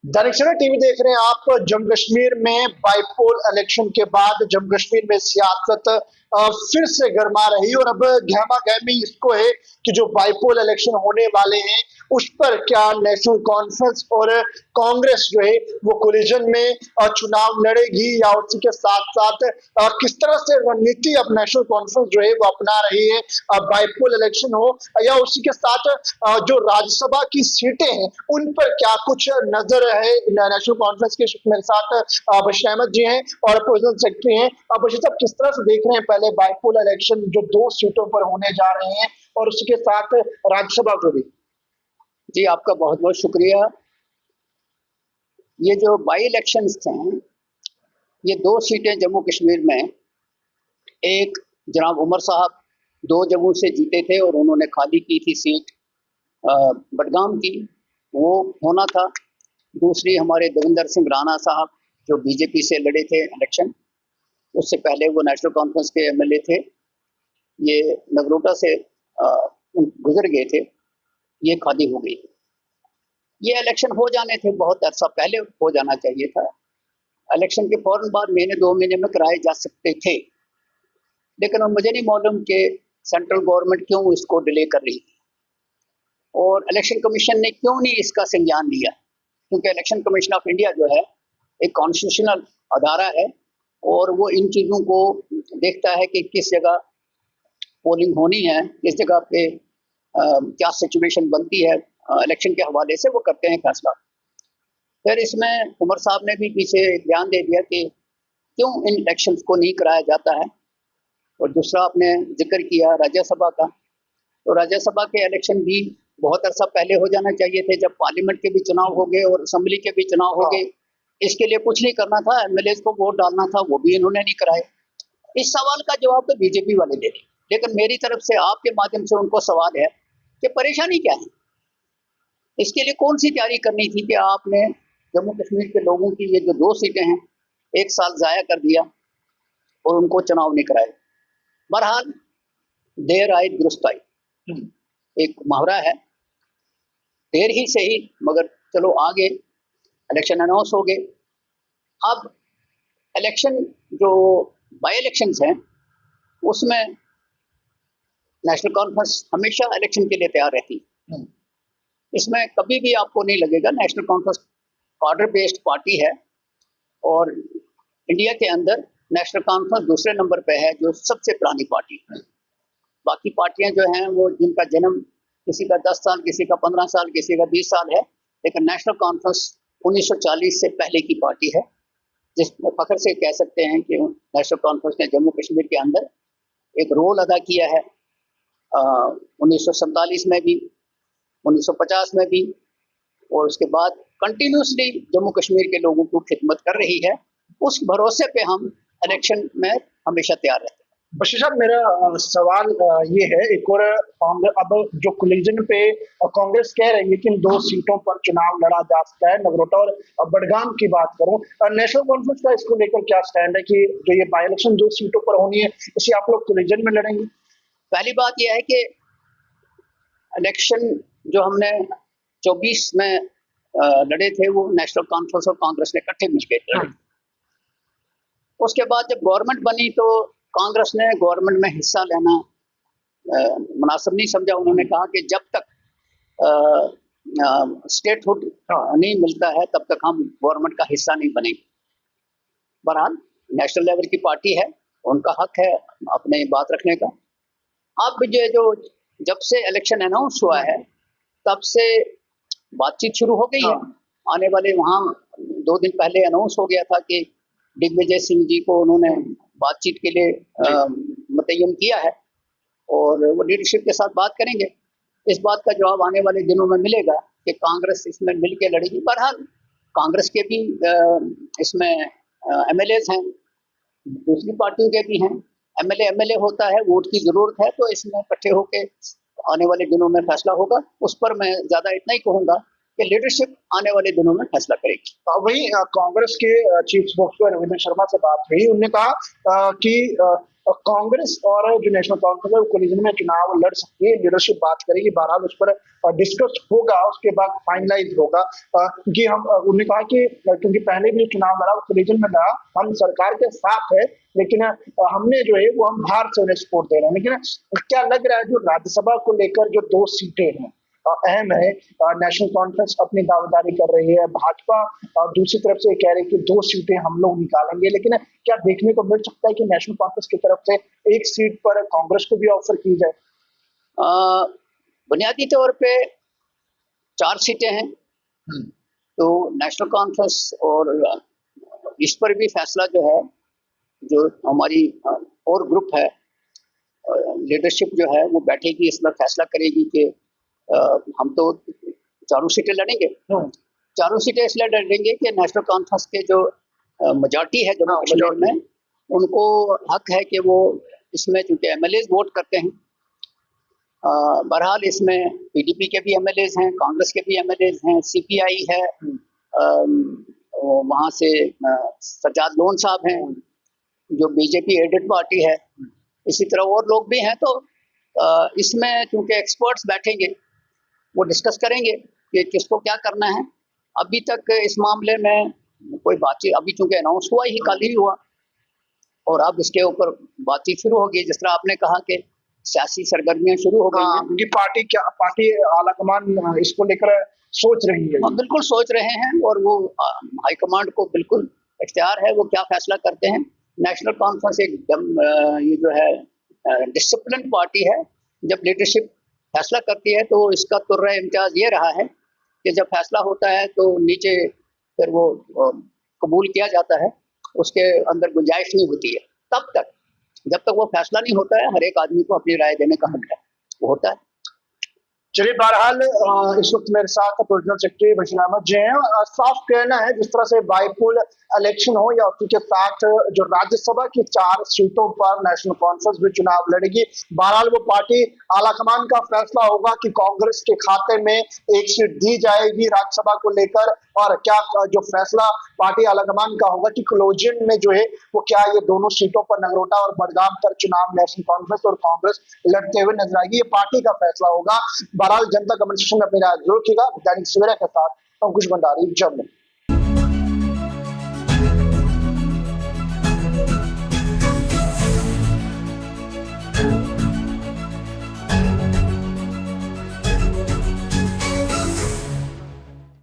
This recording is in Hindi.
दैनिक सवेरा टीवी देख रहे हैं आप। जम्मू कश्मीर में बाईपोल इलेक्शन के बाद जम्मू कश्मीर में सियासत फिर से गर्मा रही और अब गहमा गहमी इसको है कि जो बाईपोल इलेक्शन होने वाले हैं उस पर क्या नेशनल कॉन्फ्रेंस और कांग्रेस जो है वो कोलिजन में चुनाव लड़ेगी या उसी के साथ साथ किस तरह से रणनीति अब नेशनल कॉन्फ्रेंस जो है वो अपना रही है। बाईपोल इलेक्शन हो या उसी के साथ जो राज्यसभा की सीटें हैं उन पर क्या कुछ नजर है। नेशनल कॉन्फ्रेंस के मेरे साथ बशीर अहमद जी हैं और अपोजिशन सेक्रेटरी हैं। बशीर साहब, किस तरह से देख रहे हैं पहले बाईपोल इलेक्शन जो 2 सीटों पर होने जा रहे हैं और उसके साथ राज्यसभा को भी? जी, आपका बहुत बहुत शुक्रिया। ये जो बाई इलेक्शंस हैं, ये 2 सीटें जम्मू कश्मीर में, एक जनाब उमर साहब 2 जगहों से जीते थे और उन्होंने खाली की थी सीट बडगाम की, वो होना था। दूसरी हमारे देवेंद्र सिंह राणा साहब जो बीजेपी से लड़े थे इलेक्शन, उससे पहले वो नेशनल कॉन्फ्रेंस के एमएलए थे, ये नगरोटा से गुजर गए थे, ये खाली हो गई। ये इलेक्शन हो जाने थे, बहुत अरसा पहले हो जाना चाहिए था। इलेक्शन के फौरन बाद महीने 2 महीने में कराए जा सकते थे, लेकिन मुझे नहीं मालूम कि सेंट्रल गवर्नमेंट क्यों इसको डिले कर रही थी और इलेक्शन कमीशन ने क्यों नहीं इसका संज्ञान लिया, क्योंकि इलेक्शन कमीशन ऑफ इंडिया जो है एक कॉन्स्टिट्यूशनल अदारा है और वो इन चीज़ों को देखता है कि किस जगह पोलिंग होनी है, किस जगह पे क्या सिचुएशन बनती है इलेक्शन के हवाले से, वो करते हैं फैसला। फिर इसमें उमर साहब ने भी पीछे बयान दे दिया कि क्यों इन इलेक्शंस को नहीं कराया जाता है। और दूसरा आपने जिक्र किया राज्यसभा का, तो राज्यसभा के इलेक्शन भी बहुत अरसा पहले हो जाना चाहिए थे, जब पार्लियामेंट के भी चुनाव हो गए और असेंबली के भी चुनाव हो गए। इसके लिए कुछ नहीं करना था, एमएलए को वोट डालना था, वो भी इन्होंने नहीं कराए। इस सवाल का जवाब तो बीजेपी वाले दे रहे, लेकिन मेरी तरफ से आपके माध्यम से उनको सवाल है कि परेशानी क्या है, इसके लिए कौन सी तैयारी करनी थी कि आपने जम्मू कश्मीर के लोगों की ये जो 2 सीटें हैं 1 साल ज़ाया कर दिया और उनको चुनाव नहीं कराए। बहरहाल देर आए दुरुस्त आई, एक मुहावरा है, देर ही सही मगर चलो आगे इलेक्शन अनाउंस हो गए। अब इलेक्शन जो बाई इलेक्शंस हैं उसमें नेशनल कॉन्फ्रेंस हमेशा इलेक्शन के लिए तैयार रहती है। इसमें कभी भी आपको नहीं लगेगा, national conference order based party है और इंडिया के अंदर नेशनल कॉन्फ्रेंस दूसरे नंबर पे है जो सबसे पुरानी पार्टी है। बाकी पार्टियां जो हैं वो जिनका जन्म किसी का 10 साल, किसी का 15 साल, किसी का 20 साल है, लेकिन नेशनल कॉन्फ्रेंस 1940 से पहले की पार्टी है, जिसमें फख्र से कह सकते हैं कि नेशनल कॉन्फ्रेंस ने जम्मू कश्मीर के अंदर एक रोल अदा किया है। 1947 में भी, 1950 में भी, और उसके बाद कंटिन्यूसली जम्मू कश्मीर के लोगों को खिदमत कर रही है। उस भरोसे पे हम इलेक्शन में हमेशा तैयार रहते हैं। बशीर साहब, मेरा सवाल ये है एक और, अब जो कोलिजन पे कांग्रेस कह रही है कि इन 2 सीटों पर चुनाव लड़ा जा सकता है, नगरोटा और बडगाम की बात करूं, नेशनल कॉन्फ्रेंस का इसको लेकर क्या स्टैंड है कि जो ये बाई इलेक्शन 2 सीटों पर होनी है इसे आप लोग कोलिजन में लड़ेंगे? पहली बात यह है कि इलेक्शन जो हमने 24 में लड़े थे वो नेशनल कॉन्फ्रेंस और कांग्रेस ने इकट्ठे मिलकर लड़े। उसके बाद जब गवर्नमेंट बनी तो कांग्रेस ने गवर्नमेंट में हिस्सा लेना मुनासिब नहीं समझा। उन्होंने कहा कि जब तक स्टेटहुड नहीं मिलता है तब तक हम गवर्नमेंट का हिस्सा नहीं बनेंगे। बहरहाल नेशनल लेवल की पार्टी है, उनका हक है अपने बात रखने का। अब जो जब से इलेक्शन अनाउंस हुआ है तब से बातचीत शुरू हो गई है। आने वाले वहाँ 2 दिन पहले अनाउंस हो गया था कि दिग्विजय सिंह जी को उन्होंने बातचीत के लिए मुतय्यन किया है और वो लीडरशिप के साथ बात करेंगे। इस बात का जवाब आने वाले दिनों में मिलेगा कि कांग्रेस इसमें मिल के लड़ेगी। बहरहाल कांग्रेस के भी इसमें एमएलए हैं, दूसरी पार्टियों के भी हैं। एमएलए होता है, वोट की जरूरत है, तो इसमें इकट्ठे होके आने वाले दिनों में फैसला होगा। उस पर मैं ज्यादा इतना ही कहूंगा कि लीडरशिप आने वाले दिनों में फैसला करेगी। वही कांग्रेस के चीफ स्पोक्समैन रविंद्र शर्मा से बात हुई, उन्होंने कहा कि कांग्रेस और जो नेशनल कॉन्फ्रेंस है वो कोलिजन में चुनाव लड़ सकती है, लीडरशिप बात करेगी, बहरहाल उस पर डिस्कस होगा, उसके बाद फाइनलाइज होगा। क्योंकि उन्होंने कहा कि क्योंकि पहले भी चुनाव लड़ा, कोलिजन में लड़ा, हम सरकार के साथ है, लेकिन हमने जो है वो हम बाहर से उन्हें सपोर्ट दे रहे हैं। लेकिन क्या लग रहा है जो राज्यसभा को लेकर जो 2 सीटें हैं अहम है, नेशनल कॉन्फ्रेंस अपनी दावेदारी कर रही है, भाजपा दूसरी तरफ से कह रही है कि 2 सीटें हम लोग निकालेंगे, लेकिन क्या देखने को मिल सकता है कि नेशनल कॉन्फ्रेंस की तरफ से 1 सीट पर कांग्रेस को भी ऑफर की जाए? बुनियादी तौर पे 4 सीटें हैं, तो नेशनल कॉन्फ्रेंस और इस पर भी फैसला जो है, जो हमारी और ग्रुप है, लीडरशिप जो है वो बैठेगी, इस पर फैसला करेगी कि हम तो 4 सीटें लड़ेंगे। 4 सीटें इसलिए लड़ेंगे कि नेशनल कॉन्फ्रेंस के जो मेजॉरिटी है जम्मू कश्मीर में, उनको हक है कि वो इसमें चूंकि एमएलए वोट करते हैं। बहरहाल इसमें पीडीपी के भी एमएलए हैं, कांग्रेस के भी एमएलए हैं, सीपीआई है, वहाँ से सज्जाद लोन साहब हैं जो बीजेपी एडेड पार्टी है, इसी तरह और लोग भी हैं। तो इसमें चूंकि एक्सपर्ट्स बैठेंगे, वो डिस्कस करेंगे कि किसको क्या करना है। अभी तक इस मामले में कोई बातचीत, अभी चूंकि अनाउंस हुआ ही, कल ही हुआ, और अब इसके ऊपर बातचीत शुरू होगी। जिस तरह आपने कहा कि सियासी सरगर्मियां शुरू हो गई हैं, उनकी पार्टी आलाकमान इसको लेकर सोच रही है। हम बिल्कुल सोच रहे हैं, और वो हाईकमांड को बिल्कुल इख्तियार है वो क्या फैसला करते हैं। नेशनल कॉन्फ्रेंस एक ये जो है डिसिप्लिन पार्टी है, जब लीडरशिप फैसला करती है तो इसका तुर्रा इम्तियाज ये रहा है कि जब फैसला होता है तो नीचे फिर वो कबूल किया जाता है, उसके अंदर गुंजाइश नहीं होती है। तब तक जब तक वो फैसला नहीं होता है, हर एक आदमी को अपनी राय देने का हक है, वो होता है। चलिए, बहरहाल इस वक्त मेरे साथ प्रोविजनल सेक्रेटरी बशीर अहमद जी हैं। साफ कहना है जिस तरह से बाईपोल इलेक्शन हो या उसी के साथ जो राज्यसभा की 4 सीटों पर नेशनल कॉन्फ्रेंस भी चुनाव लड़ेगी, बहरहाल वो पार्टी आलाकमान का फैसला होगा कि कांग्रेस के खाते में 1 सीट दी जाएगी राज्यसभा को लेकर, और क्या जो फैसला पार्टी आलाकमान का होगा कि कोलिजन में जो है वो क्या ये दोनों सीटों पर नगरोटा और बडगाम पर चुनाव नेशनल कॉन्फ्रेंस और कांग्रेस लड़ते हुए नजर आएगी, ये पार्टी का फैसला होगा। बहरहाल जनता कमेंट सेक्शन में अपनी राय जरूर रखिएगा। दैनिक सवेरा के साथ अंकुश भंडारी, जम्मू।